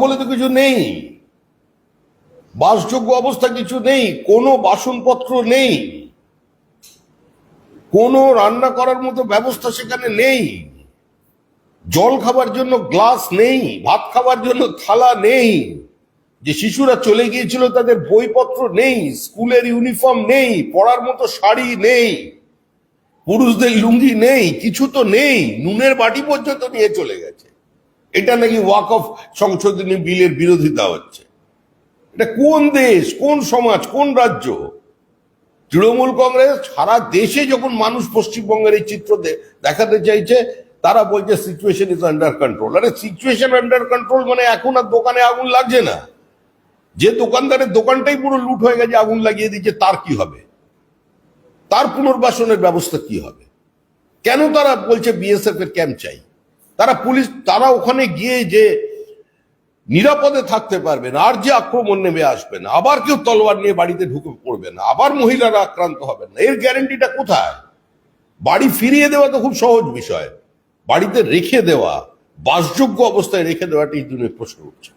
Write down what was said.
বলে তো কিছু নেই, বাসযোগ্য অবস্থা কিছু নেই, কোনো বাসনপত্র নেই, কোনো রান্না করার মতো ব্যবস্থা সেখানে নেই, জল খাবার জন্য গ্লাস নেই, ভাত খাবার জন্য থালা নেই, যে শিশুরা চলে গিয়েছিল তাদের বইপত্র নেই, স্কুলের ইউনিফর্ম নেই, পড়ার মতো শাড়ি নেই, পুরুষদের লুঙ্গি নেই, কিছু তো নেই, নুনের বাটি পর্যন্ত নিয়ে চলে গেছে। এটা নাকি ওয়াকফ সংশোধনী বিলের বিরোধিতা হচ্ছে। এটা কোন দেশ, কোন সমাজ, কোন রাজ্য? তৃণমূল কংগ্রেস সারা দেশে যখন মানুষ পশ্চিমবঙ্গের এই চিত্র দেখাতে চাইছে, তারা বলছে সিচুয়েশন ইজ আন্ডার কন্ট্রোল। আরে সিচুয়েশন আন্ডার কন্ট্রোল মানে এখন আর দোকানে আগুন লাগছে না। যে দোকানদারের দোকানটাই পুরো লুট হয়ে গেছে, আগুন লাগিয়ে দিচ্ছে, তার কি হবে? তার পুনর্বাসনের ব্যবস্থা কি হবে? কেন তারা বলছে বিএসএফ এর ক্যাম্প চাই? তারা পুলিশ, তারা ওখানে গিয়ে যে নিরাপদে থাকতে পারবে না, আর যে আক্রমণ নেমে আসবে না, আবার কেউ তলোয়ার নিয়ে বাড়িতে ঢুকে পড়বে না, আবার মহিলারা আক্রান্ত হবে না, এর গ্যারেন্টিটা কোথায়? বাড়ি ফিরিয়ে দেওয়া তো খুব সহজ বিষয়, বাড়িতে রেখে দেওয়া, বাসযোগ্য অবস্থায় রেখে দেওয়াটি এই জন্য প্রশ্ন উঠছে।